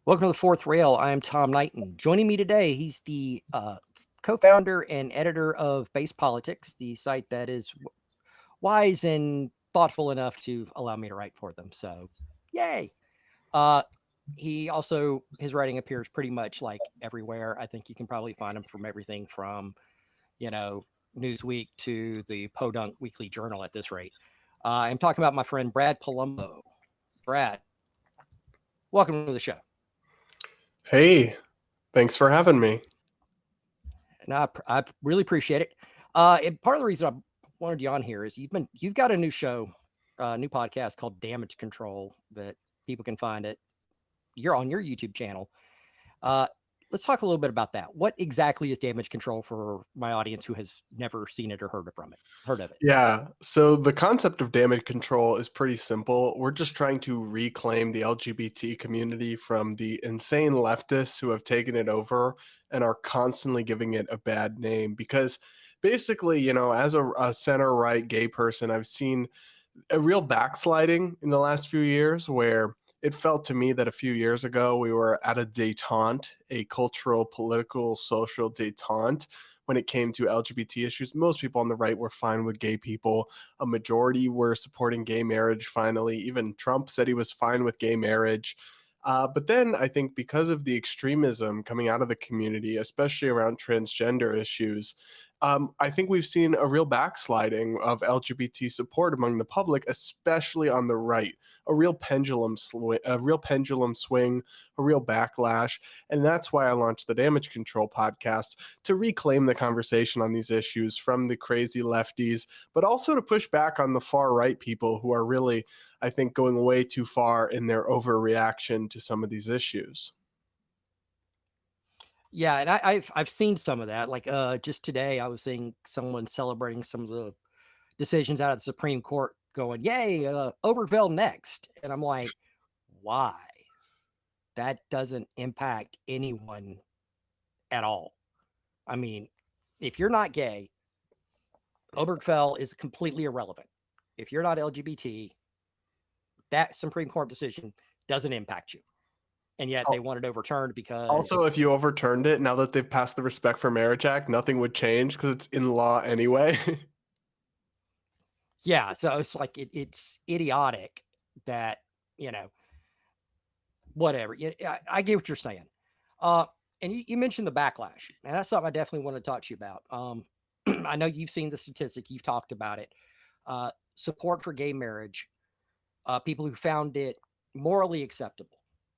Welcome to the Fourth Rail. I am Tom Knighton. Joining me today, he's the co-founder and editor of BASEDPolitics, the site that is wise and thoughtful enough to allow me to write for them. So, yay! He also, his writing appears pretty much like everywhere. I think you can probably find him from everything from, Newsweek to the Podunk Weekly Journal at this rate. I'm talking about my friend Brad Polumbo. Brad, welcome to the show. Hey, thanks for having me. And I really appreciate it. And part of the reason I wanted you on here is you've got a new show, new podcast called Damage Control that people can find it. You're on your YouTube channel. Let's talk a little bit about that. What exactly is damage control for my audience who has never seen it or heard of it? Yeah, so the concept of damage control is pretty simple. We're just trying to reclaim the LGBT community from the insane leftists who have taken it over and are constantly giving it a bad name. Because basically, as a center right gay person, I've seen a real backsliding in the last few years where it felt to me that a few years ago we were at a detente, a cultural, political, social detente when it came to LGBT issues. Most people on the right were fine with gay people. A majority were supporting gay marriage finally. Even Trump said he was fine with gay marriage. But then I think because of the extremism coming out of the community, especially around transgender issues, I think we've seen a real backsliding of LGBT support among the public, especially on the right. A real pendulum swing, a real backlash, and that's why I launched the Damage Control podcast to reclaim the conversation on these issues from the crazy lefties, but also to push back on the far right people who are really, I think, going way too far in their overreaction to some of these issues. Yeah, and I've seen some of that. Like just today, I was seeing someone celebrating some of the decisions out of the Supreme Court, going, "Yay, Obergefell next!" And I'm like, why? That doesn't impact anyone at all. I mean, if you're not gay, Obergefell is completely irrelevant. If you're not LGBT, that Supreme Court decision doesn't impact you. And yet they want it overturned Also, because, if you overturned it, now that they've passed the Respect for Marriage Act, nothing would change because it's in law anyway. yeah, so it's like it's idiotic that, you know, whatever. I get what you're saying. And you mentioned the backlash, and that's something I definitely want to talk to you about. I know you've seen the statistic, you've talked about it. Support for gay marriage, people who found it morally acceptable,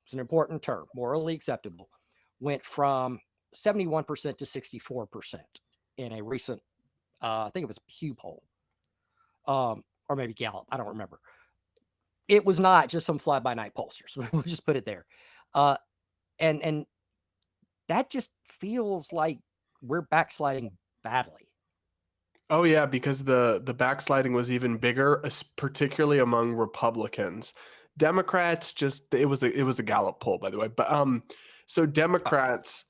it's an important term, morally acceptable, went from 71% to 64% in a recent, I think it was Pew poll, or maybe Gallup, I don't remember. It was not just some fly-by-night pollsters. We'll just put it there. And that just feels like we're backsliding badly. Oh yeah, because the backsliding was even bigger, particularly among Republicans. Democrats just it was a Gallup poll, by the way. But so Oh, Democrats,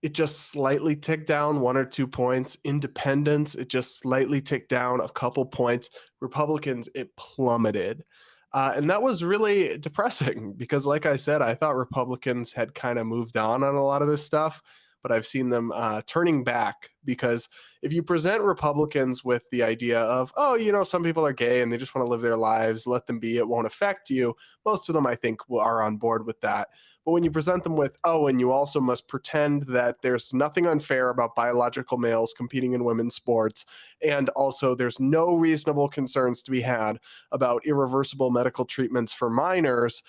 it just slightly ticked down 1 or 2 points. Independents, it just slightly ticked down a couple points. Republicans, it plummeted. And that was really depressing because, like I said, I thought Republicans had kind of moved on a lot of this stuff, but I've seen them turning back because if you present Republicans with the idea of, oh, some people are gay and they just want to live their lives, let them be, it won't affect you, most of them, I think, are on board with that. But when you present them with, oh, and you also must pretend that there's nothing unfair about biological males competing in women's sports, and also there's no reasonable concerns to be had about irreversible medical treatments for minors,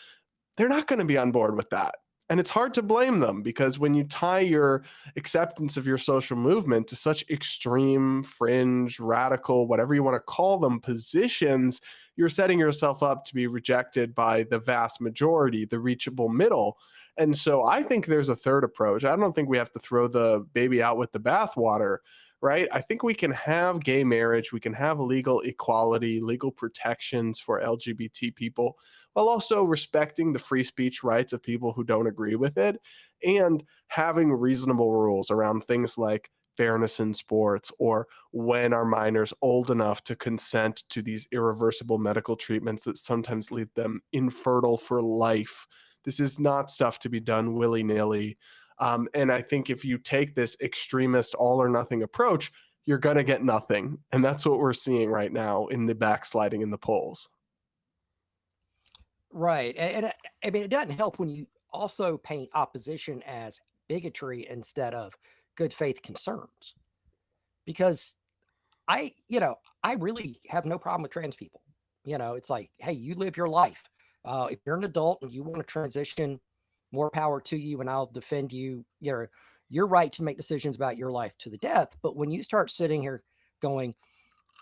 they're not going to be on board with that. And it's hard to blame them because when you tie your acceptance of your social movement to such extreme, fringe, radical, whatever you want to call them, positions, you're setting yourself up to be rejected by the vast majority, the reachable middle. And so I think there's a third approach. I don't think we have to throw the baby out with the bathwater, right? I think we can have gay marriage, we can have legal equality, legal protections for LGBT people, while also respecting the free speech rights of people who don't agree with it and having reasonable rules around things like fairness in sports or when are minors old enough to consent to these irreversible medical treatments that sometimes leave them infertile for life. This is not stuff to be done willy-nilly. And I think if you take this extremist all or nothing approach, you're going to get nothing. And that's what we're seeing right now in the backsliding in the polls. Right. I mean, it doesn't help when you also paint opposition as bigotry instead of good faith concerns. Because I really have no problem with trans people. It's like, hey, you live your life. If you're an adult and you want to transition, more power to you, and I'll defend you. Your right to make decisions about your life to the death. But when you start sitting here going,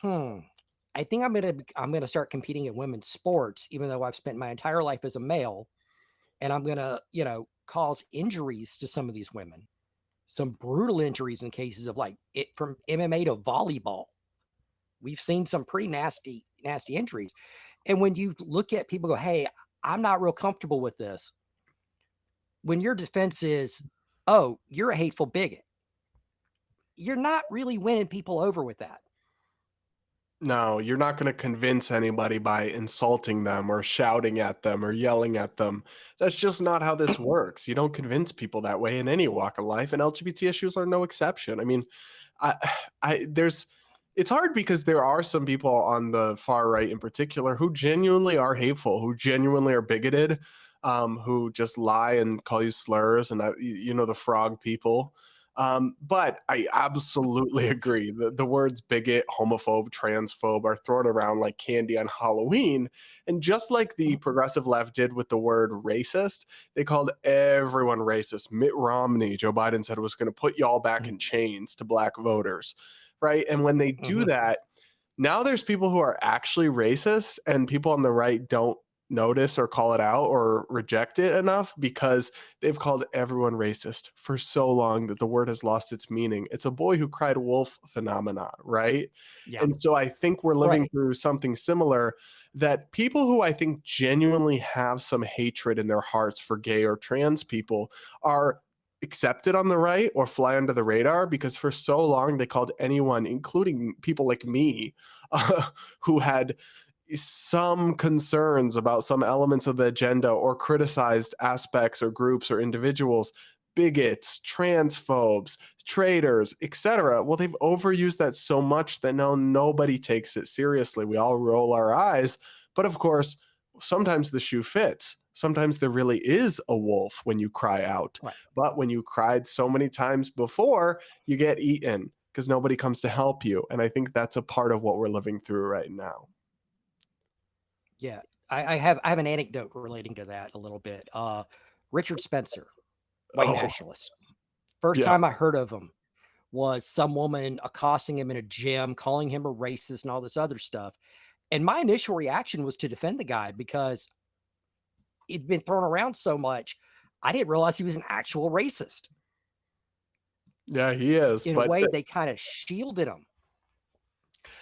I think I'm gonna start competing in women's sports, even though I've spent my entire life as a male, and I'm gonna, cause injuries to some of these women, some brutal injuries in cases of like it from MMA to volleyball. We've seen some pretty nasty, nasty injuries. And when you look at people go, hey, I'm not real comfortable with this. When your defense is, oh, you're a hateful bigot, you're not really winning people over with that. No, you're not going to convince anybody by insulting them or shouting at them or yelling at them. That's just not how this works. You don't convince people that way in any walk of life, and LGBT issues are no exception. I mean, I, there's, it's hard because there are some people on the far right in particular who genuinely are hateful, who genuinely are bigoted, who just lie and call you slurs, and the frog people. But I absolutely agree. The words bigot, homophobe, transphobe are thrown around like candy on Halloween. And just like the progressive left did with the word racist, they called everyone racist. Mitt Romney, Joe Biden said, was going to put y'all back in chains to black voters. Right. And when they do that, now there's people who are actually racist, and people on the right don't notice or call it out or reject it enough because they've called everyone racist for so long that the word has lost its meaning. It's a boy who cried wolf phenomenon, right? Yeah. And so I think we're living Right. through something similar, that people who I think genuinely have some hatred in their hearts for gay or trans people are accepted on the right or fly under the radar because for so long they called anyone, including people like me, who had some concerns about some elements of the agenda or criticized aspects or groups or individuals, bigots, transphobes, traitors, etc. Well, they've overused that so much that now nobody takes it seriously. We all roll our eyes. But of course, sometimes the shoe fits. Sometimes there really is a wolf when you cry out. Right. But when you cried so many times before, you get eaten because nobody comes to help you. And I think that's a part of what we're living through right now. Yeah. I have an anecdote relating to that a little bit. Richard Spencer, white Oh, nationalist. First yeah. time I heard of him was some woman accosting him in a gym, calling him a racist and all this other stuff. And my initial reaction was to defend the guy because he'd been thrown around so much. I didn't realize he was an actual racist. Yeah, he is. In a But way, they kind of shielded him.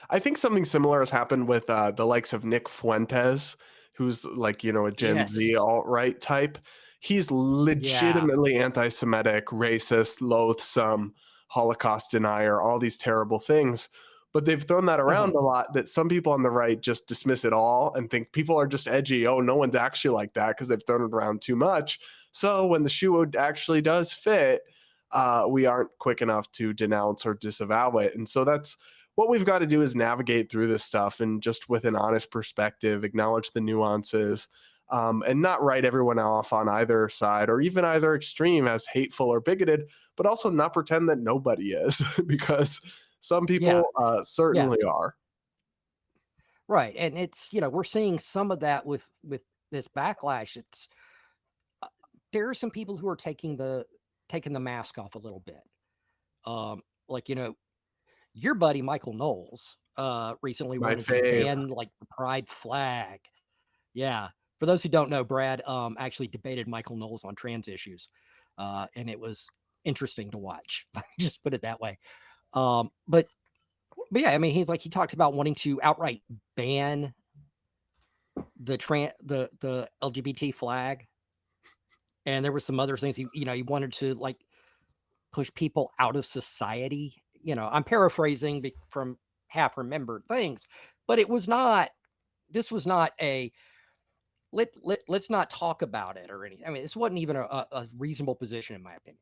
I think something similar has happened with the likes of Nick Fuentes, who's like, a Gen Z Yes. alt-right type. He's Yeah. legitimately anti-Semitic, racist, loathsome, Holocaust denier, all these terrible things. But they've thrown that around a lot that some people on the right just dismiss it all and think people are just edgy. Oh, no one's actually like that because they've thrown it around too much. So when the shoe actually does fit, we aren't quick enough to denounce or disavow it. And so that's what we've got to do, is navigate through this stuff and just with an honest perspective, acknowledge the nuances, and not write everyone off on either side or even either extreme as hateful or bigoted, but also not pretend that nobody is because some Yeah. people Yeah. certainly are. Right. And it's, we're seeing some of that with this backlash. It's there are some people who are taking the mask off a little bit. Like, your buddy Michael Knowles recently My wanted to fave. ban like the pride flag. Yeah. For those who don't know, Brad actually debated Michael Knowles on trans issues. And it was interesting to watch. Just put it that way. But yeah, I mean, he talked about wanting to outright ban the LGBT flag. And there were some other things he wanted to like push people out of society. I'm paraphrasing from half remembered things, but this was not a let's not talk about it or anything. I mean, this wasn't even a reasonable position in my opinion.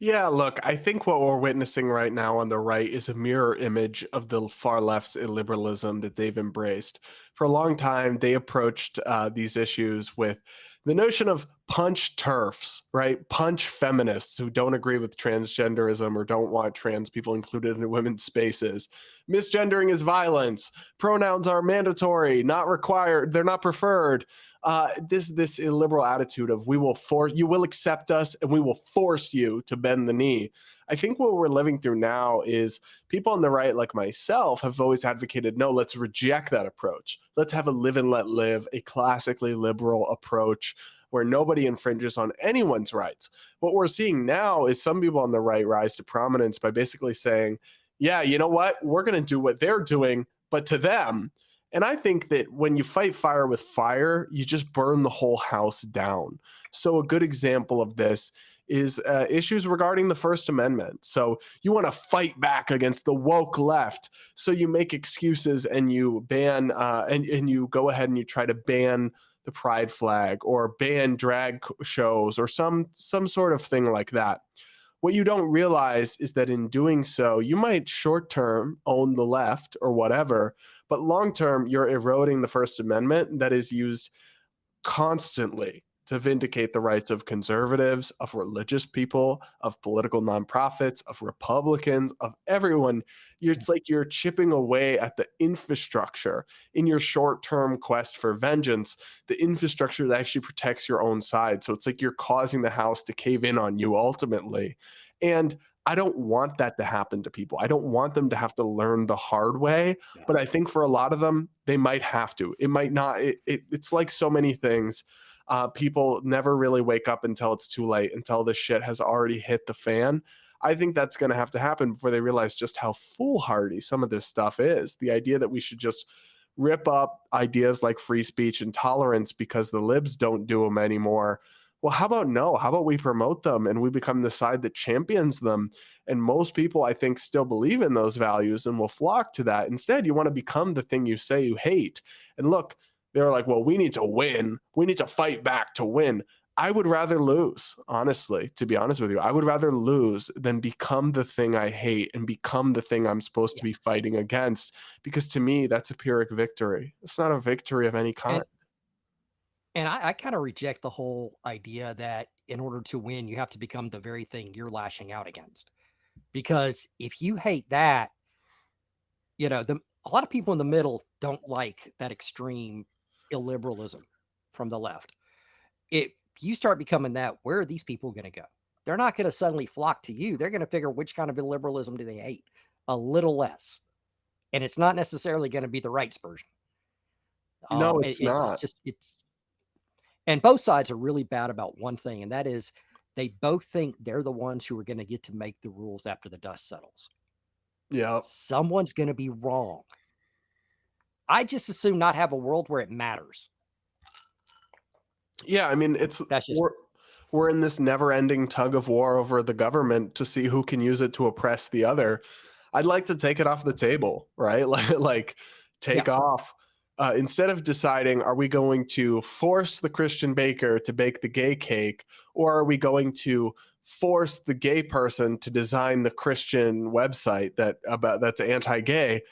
Yeah, look, I think what we're witnessing right now on the right is a mirror image of the far left's illiberalism that they've embraced. For a long time, they approached these issues with the notion of punch turfs, right? Punch feminists who don't agree with transgenderism or don't want trans people included in women's spaces. Misgendering is violence. Pronouns are mandatory, not required. They're not preferred. This illiberal attitude of you will accept us and we will force you to bend the knee. I think what we're living through now is people on the right, like myself, have always advocated, no, let's reject that approach. Let's have a live and let live, a classically liberal approach where nobody infringes on anyone's rights. What we're seeing now is some people on the right rise to prominence by basically saying, yeah, you know what? We're going to do what they're doing, but to them. And I think that when you fight fire with fire, you just burn the whole house down. So, a good example of this is issues regarding the First Amendment. So, you want to fight back against the woke left. So, you make excuses and you ban, and you go ahead and you try to ban the pride flag or ban drag shows or some sort of thing like that. What you don't realize is that in doing so, you might short term own the left or whatever, but long term, you're eroding the First Amendment that is used constantly to vindicate the rights of conservatives, of religious people, of political nonprofits, of Republicans, of everyone. It's like you're chipping away at the infrastructure in your short term quest for vengeance, the infrastructure that actually protects your own side. So it's like you're causing the house to cave in on you ultimately. And I don't want that to happen to people. I don't want them to have to learn the hard way. But I think for a lot of them, they might have to. It might not. It's like so many things. People never really wake up until it's too late, until the shit has already hit the fan. I think that's going to have to happen before they realize just how foolhardy some of this stuff is. The idea that we should just rip up ideas like free speech and tolerance because the libs don't do them anymore. Well, how about no? How about we promote them and we become the side that champions them? And most people, I think, still believe in those values and will flock to that. Instead, you want to become the thing you say you hate. And look, they're like, well, we need to win. We need to fight back to win. I would rather lose, honestly, to be honest with you. I would rather lose than become the thing I hate and become the thing I'm supposed to Yeah. be fighting against. Because to me, that's a Pyrrhic victory. It's not a victory of any kind. And I kind of reject the whole idea that in order to win, you have to become the very thing you're lashing out against. Because if you hate that, a lot of people in the middle don't like that extreme illiberalism from the left. If you start becoming that, where are these people going to go? They're not going to suddenly flock to you. They're going to figure which kind of illiberalism do they hate a little less. And it's not necessarily going to be the rights version. No, It, it's it's not. just, it's, and both sides are really bad about one thing, and that is they both think they're the ones who are going to get to make the rules after the dust settles. Yeah. Someone's going to be wrong. I just assume not have a world where it matters. Yeah, I mean, it's That's just we're in this never-ending tug of war over the government to see who can use it to oppress the other. I'd like to take it off the table, right? Like yeah, take off instead of deciding, are we going to force the Christian baker to bake the gay cake, or are we going to force the gay person to design the Christian website that's anti-gay?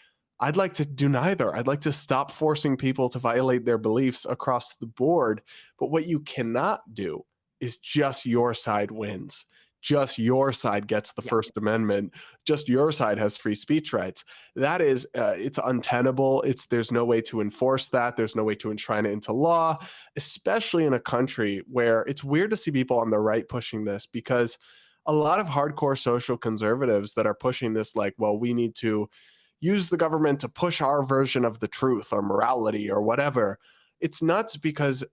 I'd like to do neither. I'd like to stop forcing people to violate their beliefs across the board. But what you cannot do is just your side wins. Just your side gets the yeah. First Amendment. Just your side has free speech rights. That is, it's untenable. There's no way to enforce that. There's no way to enshrine it into law, especially in a country where it's weird to see people on the right pushing this, because a lot of hardcore social conservatives that are pushing this, like, well, we need to use the government to push our version of the truth or morality or whatever. It's nuts because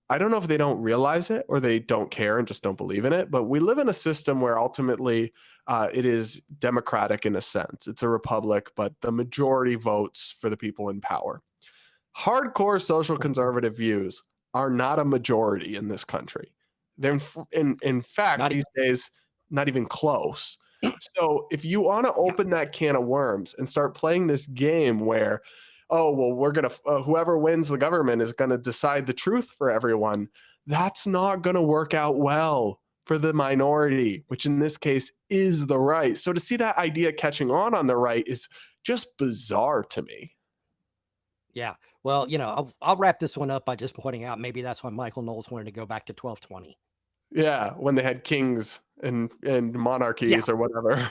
I don't know if they don't realize it or they don't care and just don't believe in it, but we live in a system where ultimately it is democratic in a sense. It's a republic, but the majority votes for the people in power. Hardcore social conservative views are not a majority in this country. They're in fact, Not these days, not even close. So if you want to open that can of worms and start playing this game where, oh, well, we're going to, whoever wins the government is going to decide the truth for everyone. That's not going to work out well for the minority, which in this case is the right. So to see that idea catching on the right is just bizarre to me. Yeah. Well, I'll wrap this one up by just pointing out maybe that's why Michael Knowles wanted to go back to 1220. Yeah, when they had kings and Yeah. monarchies or whatever.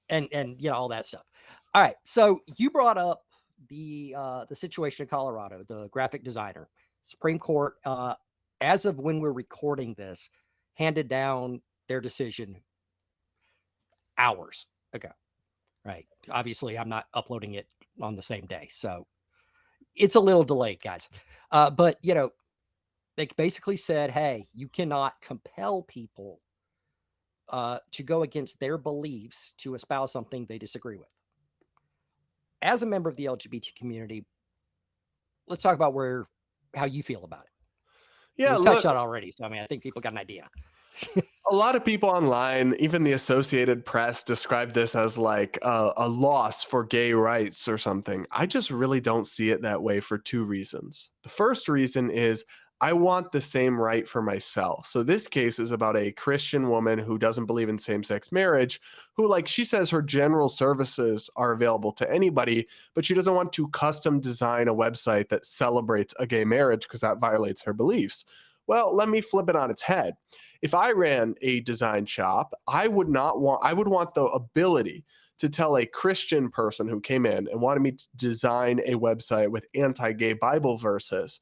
And all that stuff. All right. So you brought up the situation in Colorado, the graphic designer. Supreme Court, as of when we're recording this, handed down their decision hours ago. Right. Obviously, I'm not uploading it on the same day. So it's a little delayed, guys. But they basically said, hey, you cannot compel people to go against their beliefs to espouse something they disagree with. As a member of the LGBT community, let's talk about how you feel about it. Yeah, We touched look, on it already, so I mean, I think people got an idea. a lot of people online, even the Associated Press, describe this as like a loss for gay rights or something. I just really don't see it that way for two reasons. The first reason is I want the same right for myself. So this case is about a Christian woman who doesn't believe in same-sex marriage, who, like, she says her general services are available to anybody, but she doesn't want to custom design a website that celebrates a gay marriage because that violates her beliefs. Well, let me flip it on its head. If I ran a design shop, I would want the ability to tell a Christian person who came in and wanted me to design a website with anti-gay Bible verses.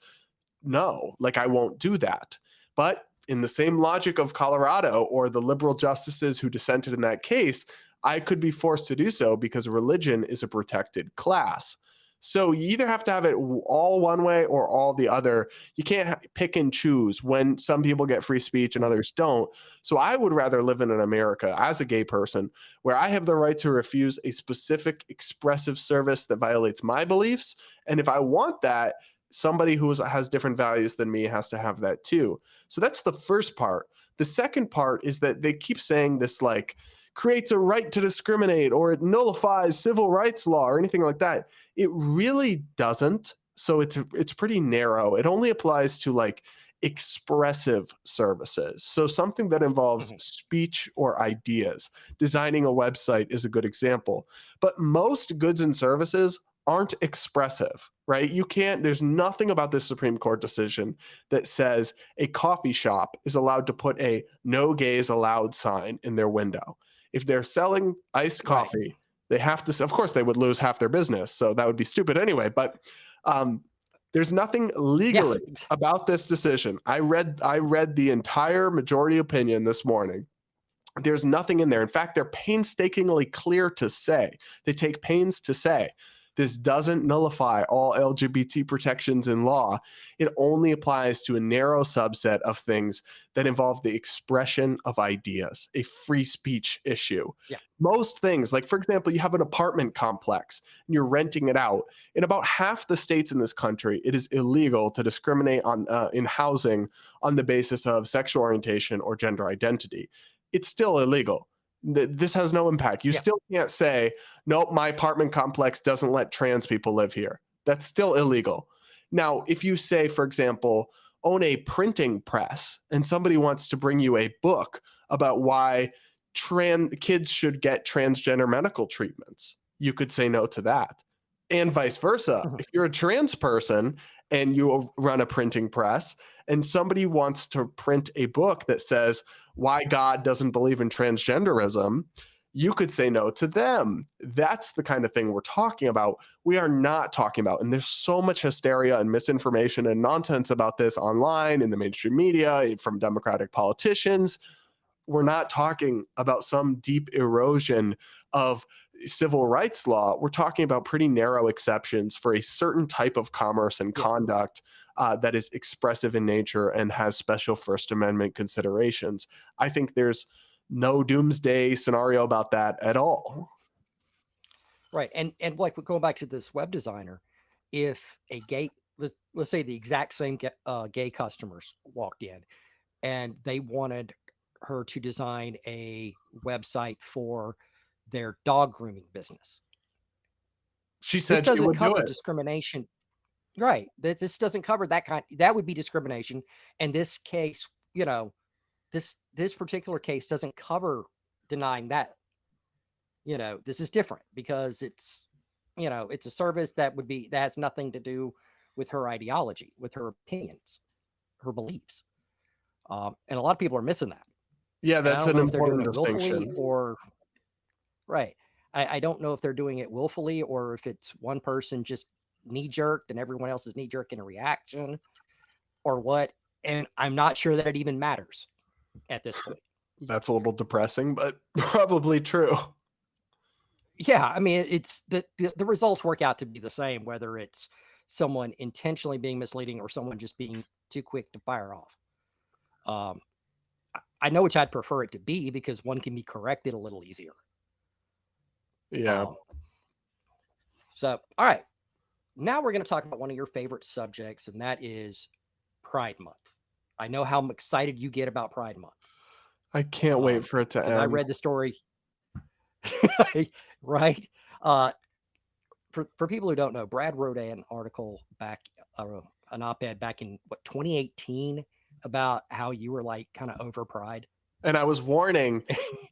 No, like, I won't do that. But in the same logic of Colorado or the liberal justices who dissented in that case, I could be forced to do so because religion is a protected class. So you either have to have it all one way or all the other. You can't pick and choose when some people get free speech and others don't. So I would rather live in an America as a gay person where I have the right to refuse a specific expressive service that violates my beliefs. And if I want that, somebody who has different values than me has to have that too. So that's the first part. The second part is that they keep saying this, like, creates a right to discriminate or it nullifies civil rights law or anything like that. It really doesn't. So it's pretty narrow. It only applies to, like, expressive services. So something that involves Mhm. speech or ideas. Designing a website is a good example. But most goods and services aren't expressive, right? You can't, there's nothing about this Supreme Court decision that says a coffee shop is allowed to put a no gays allowed sign in their window. If they're selling iced Right. coffee, they have to, of course, they would lose half their business. So that would be stupid anyway. But um, there's nothing Yeah. legally about this decision. I read the entire majority opinion this morning. There's nothing in there. In fact, they're painstakingly clear to say, they take pains to say, this doesn't nullify all LGBT protections in law. It only applies to a narrow subset of things that involve the expression of ideas, a free speech issue. Yeah. Most things, like, for example, you have an apartment complex and you're renting it out. In about half the states in this country, it is illegal to discriminate on in housing on the basis of sexual orientation or gender identity. It's still illegal. This has no impact. You Yeah. still can't say, nope, my apartment complex doesn't let trans people live here. That's still illegal. Now, if you say, for example, own a printing press and somebody wants to bring you a book about why trans kids should get transgender medical treatments, you could say no to that. And vice versa. Mhm. If you're a trans person and you run a printing press and somebody wants to print a book that says why God doesn't believe in transgenderism, you could say no to them. That's the kind of thing we're talking about. We are not talking about, and there's so much hysteria and misinformation and nonsense about this online in the mainstream media from Democratic politicians. We're not talking about some deep erosion of civil rights law. We're talking about pretty narrow exceptions for a certain type of commerce and Yeah. conduct that is expressive in nature and has special First Amendment considerations. I think there's no doomsday scenario about that at all. Right. And like going back to this web designer, if a gay let's say the exact same gay customers walked in and they wanted her to design a website for their dog grooming business. She This said she doesn't would do cover it. discrimination. Right. This doesn't cover that would be discrimination. And this case, this particular case doesn't cover denying that. This is different because it's a service that has nothing to do with her ideology, with her opinions, her beliefs. And a lot of people are missing that. Yeah, And I that's don't an know if they're doing important it willfully distinction. or right. I don't know if they're doing it willfully or if it's one person just knee jerked and everyone else is knee jerk in a reaction or what. And I'm not sure that it even matters at this point. That's a little depressing, but probably true. Yeah, I mean, it's the results work out to be the same, whether it's someone intentionally being misleading or someone just being too quick to fire off. Um, I know which I'd prefer it to be because one can be corrected a little easier. Yeah. So, all right, now we're going to talk about one of your favorite subjects, and that is Pride Month. I know how excited you get about Pride Month. I can't wait for it to because end. I read the story. Right. For people who don't know, Brad wrote an article back, an op-ed back in 2018 about how you were like kind of over Pride. And I was warning,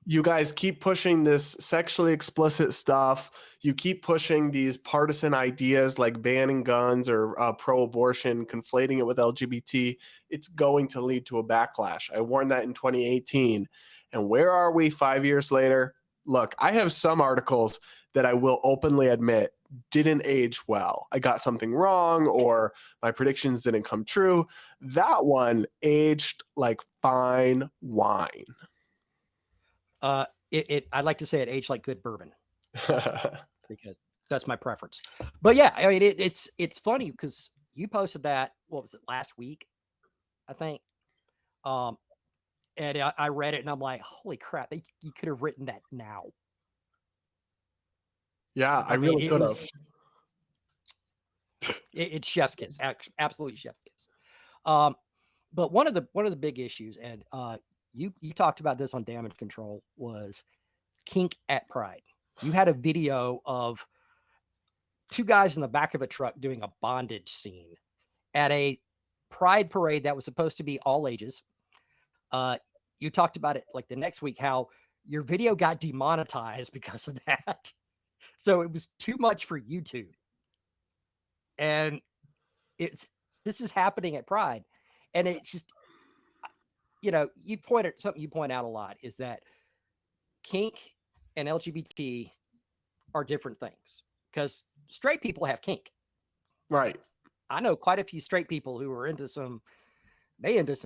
you guys keep pushing this sexually explicit stuff. You keep pushing these partisan ideas like banning guns or pro-abortion, conflating it with LGBT. It's going to lead to a backlash. I warned that in 2018. And where are we 5 years later? Look, I have some articles that I will openly admit didn't age well. I got something wrong or my predictions didn't come true. That one aged like fine wine. I'd like to say it aged like good bourbon because that's my preference. But yeah, I mean, it's funny because you posted that, what was it, last week, I think. And I read it and I'm like, holy crap, you could have written that now. Yeah, I I mean, really could have. It's chef's kiss, absolutely chef's kiss. But one of the big issues, and you talked about this on Damage Control, was kink at Pride. You had a video of two guys in the back of a truck doing a bondage scene at a Pride parade that was supposed to be all ages. You talked about it like the next week, how your video got demonetized because of that. So it was too much for YouTube. And this is happening at Pride. And it's just, you point out a lot is that kink and LGBT are different things because straight people have kink. Right. I know quite a few straight people who are into some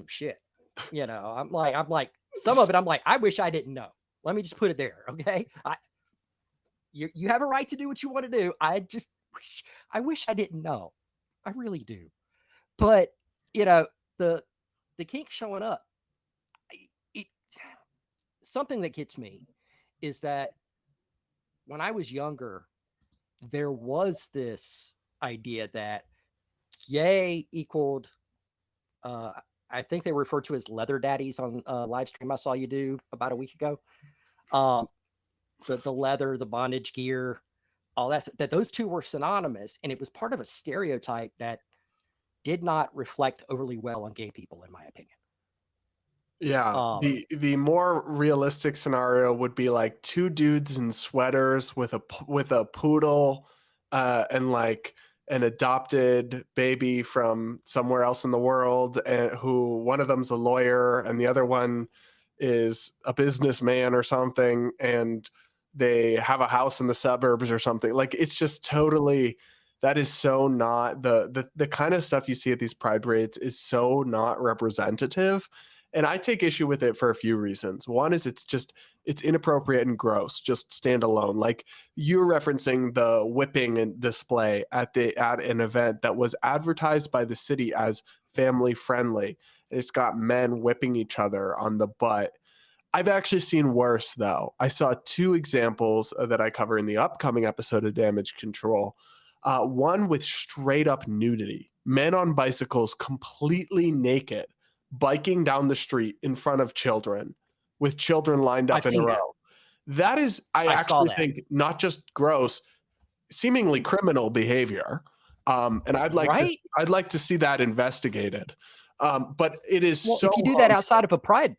shit. I'm like, some of it, I'm like, I wish I didn't know. Let me just put it there. Okay. You have a right to do what you want to do. I wish I didn't know. I really do. But, the kink showing up, something that gets me is that when I was younger, there was this idea that gay equaled, I think they refer to as leather daddies on a live stream I saw you do about a week ago. The leather, the bondage gear, all that those two were synonymous, and it was part of a stereotype that did not reflect overly well on gay people, in my opinion. Yeah, the more realistic scenario would be like two dudes in sweaters with a poodle and like an adopted baby from somewhere else in the world, and who one of them's a lawyer and the other one is a businessman or something, and they have a house in the suburbs or something. Like it's just totally, that is so not the kind of stuff you see at these pride parades is so not representative. And I take issue with it for a few reasons. One is it's inappropriate and gross, just stand alone. Like you're referencing the whipping and display at an event that was advertised by the city as family friendly. It's got men whipping each other on the butt. I've actually seen worse though. I saw two examples that I cover in the upcoming episode of Damage Control. One with straight up nudity, men on bicycles completely naked, biking down the street in front of children with children lined up I've in a seen that. row. That is, I I saw actually that. think, not just gross, seemingly criminal behavior. And I'd like Right? to see that investigated. But it is Well, so if you do that harmful. outside of a pride,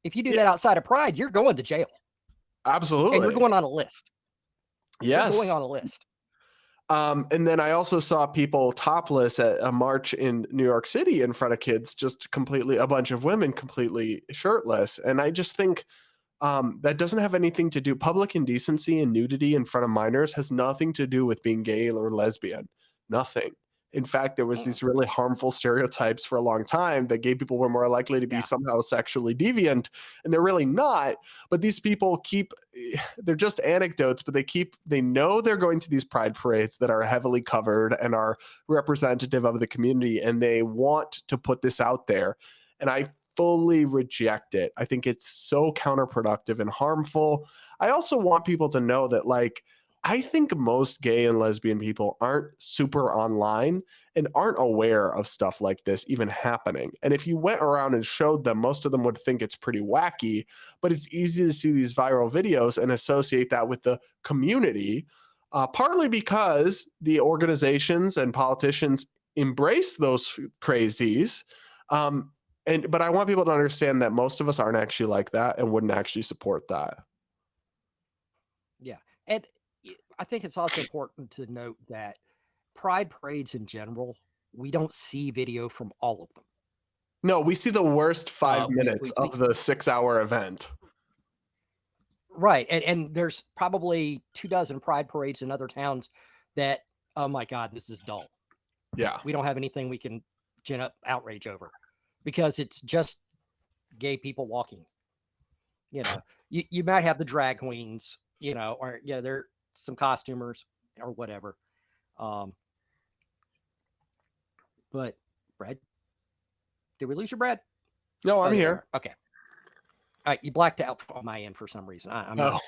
if you do Yeah, that outside of pride, you're going to jail and you're absolutely. going on a list. You're going Yes. on a list. And then I also saw people topless at a march in New York City in front of kids, just completely, a bunch of women completely shirtless. And I just think that doesn't have anything to do. Public indecency and nudity in front of minors has nothing to do with being gay or lesbian. Nothing. In fact, there was Mm, these really harmful stereotypes for a long time that gay people were more likely to be yeah. somehow sexually deviant, and they're really not. But these people keep, they're just anecdotes, but they know they're going to these pride parades that are heavily covered and are representative of the community, and they want to put this out there. And I fully reject it. I think it's so counterproductive and harmful. I also want people to know that, like, I think most gay and lesbian people aren't super online and aren't aware of stuff like this even happening. And if you went around and showed them, most of them would think it's pretty wacky, but it's easy to see these viral videos and associate that with the community, partly because the organizations and politicians embrace those crazies. Um, but I want people to understand that most of us aren't actually like that and wouldn't actually support that. Yeah. And I think it's also important to note that pride parades in general, we don't see video from all of them. No, we see the worst 5 minutes We see of the 6-hour event. right, and there's probably 2 dozen pride parades in other towns that, oh my god, this is dull. Yeah. We don't have anything we can gin up outrage over because it's just gay people walking. You know, you might have the drag queens, or there some costumers or whatever. Um, but Brad, did we lose your Brad? No, Oh, I'm there you here. are. Okay. All right, you blacked out on my end for some reason. I'm Oh, not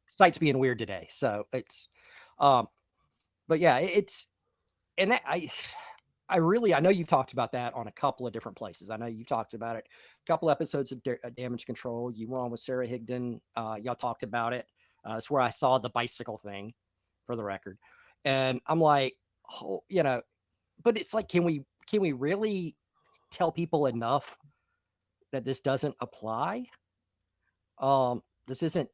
site's being weird today, so it's um but yeah, it's and that I know you've talked about that on a couple of different places. I know you've talked about it a couple episodes of Damage Control. You were on with Sarah Higdon. Y'all talked about it. It's where I saw the bicycle thing, for the record, and I'm like, oh, but it's like, can we really tell people enough that this doesn't apply? This isn't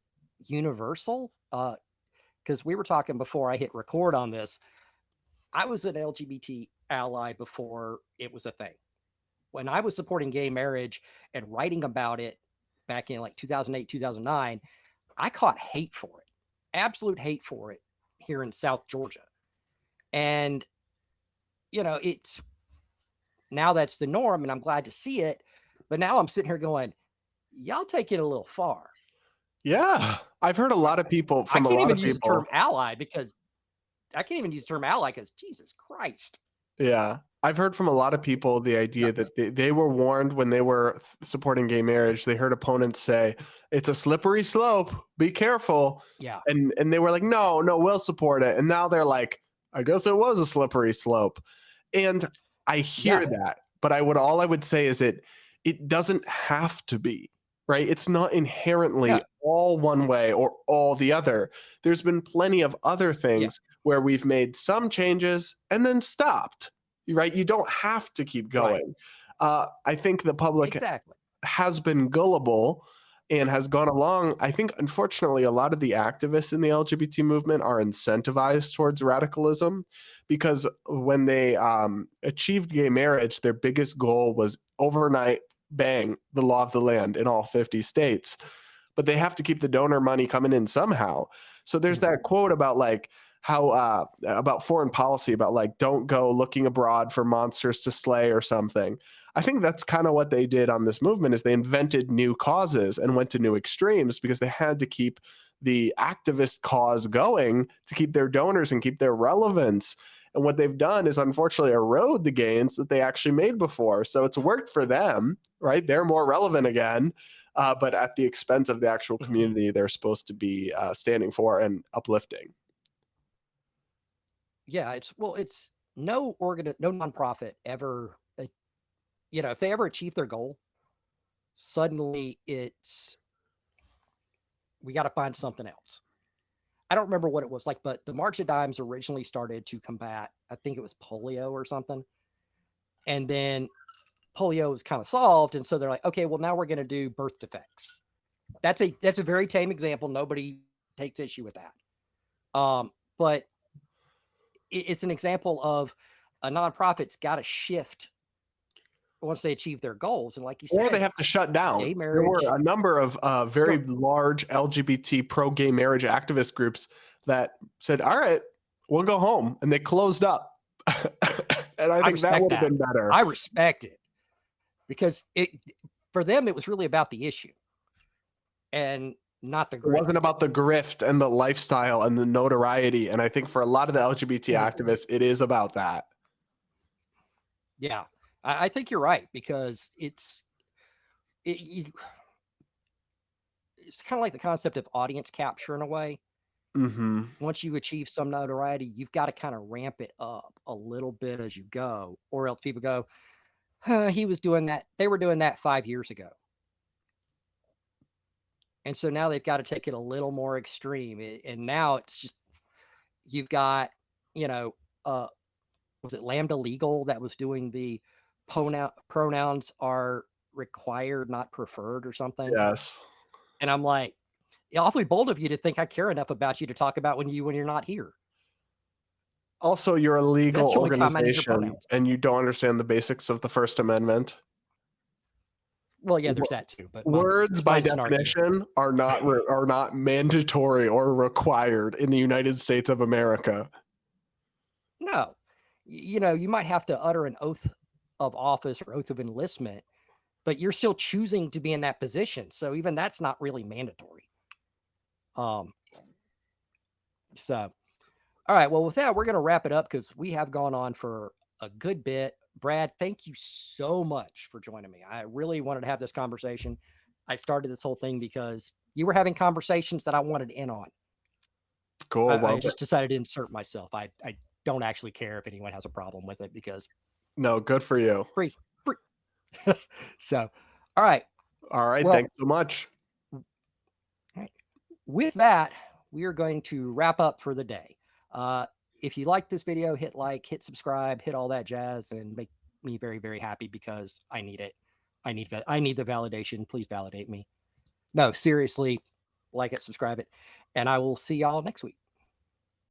universal. Because we were talking before I hit record on this. I was an LGBT ally before it was a thing. When I was supporting gay marriage and writing about it back in like 2008, 2009, I caught hate for it, absolute hate for it here in South Georgia. And, it's now that's the norm and I'm glad to see it. But now I'm sitting here going, y'all take it a little far. yeah. I've heard a lot of people I from a can't lot even of use the term people. ally because Jesus Christ. Yeah. I've heard from a lot of people the No, idea that they were warned when they were supporting gay marriage. They heard opponents say, it's a slippery slope. Be careful. yeah, And they were like, no, no, we'll support it. And now they're like, I guess it was a slippery slope. And I yeah, hear that, but all I would say is it doesn't have to be, right? It's not no, inherently all one way or all the other. There's been plenty of other yeah, things where we've made some changes and then stopped, right? You don't have to keep right, going. I think the public exactly. has been gullible and has gone along. I think, unfortunately, a lot of the activists in the LGBT movement are incentivized towards radicalism because when they achieved gay marriage, their biggest goal was overnight bang the law of the land in all 50 states. But they have to keep the donor money coming in somehow. So there's Mhm. that quote about like how about foreign policy, about like don't go looking abroad for monsters to slay or something. I think that's kind of what they did on this movement is they invented new causes and went to new extremes because they had to keep the activist cause going to keep their donors and keep their relevance. And what they've done is unfortunately erode the gains that they actually made before. So it's worked for them, right? They're more relevant again, but at the expense of the actual Mhm. community they're supposed to be standing for and uplifting. Yeah, it's no nonprofit ever, if they ever achieve their goal, suddenly it's we got to find something else. I don't remember what it was like, but the March of Dimes originally started to combat, I think it was polio or something. And then polio was kind of solved. And so they're like, okay, well, now we're going to do birth defects. That's a very tame example. Nobody takes issue with that. But it's an example of a nonprofit's got to shift once they achieve their goals. And like you Or said, they have to shut down. gay There were marriage. a number of very large LGBT pro-gay marriage activist groups that said, all right, we'll go home. And they closed up. And I think that respect would have been better. I respect it because for them, it was really about the issue and not the It grift. wasn't about the grift and the lifestyle and the notoriety. And I think for a lot of the LGBT activists, it is about that. Yeah, I think you're right because it's kind of like the concept of audience capture in a way. Mm-hmm. Once you achieve some notoriety, you've got to kind of ramp it up a little bit as you go, or else people go, huh, he was doing that. They were doing that 5 years ago. And so now they've got to take it a little more extreme. And now it's just, you've got, was it Lambda Legal that was doing the pronouns are required, not preferred or something? Yes. And I'm like, awfully bold of you to think I care enough about you to talk about when you're not here. Also, you're a legal That's the only time I need your organization pronouns. and you don't understand the basics of the First Amendment. Well, yeah, there's that too. But Words by mine's snarky. definition are not mandatory or required in the United States of America. No, you might have to utter an oath of office or oath of enlistment, but you're still choosing to be in that position. So even that's not really mandatory. So, all right. Well, with that, we're going to wrap it up because we have gone on for a good bit. Brad, thank you so much for joining me. I really wanted to have this conversation. I started this whole thing because you were having conversations that I wanted in on. Cool. I just decided to insert myself. I don't actually care if anyone has a problem with it because no, good for you. Free. So, all right. All right. Well, thanks so much. With that, we are going to wrap up for the day. If you like this video, hit like, hit subscribe, hit all that jazz, and make me very, very happy because I need it. I need the validation. Please validate me. No, seriously, like it, subscribe it, and I will see y'all next week.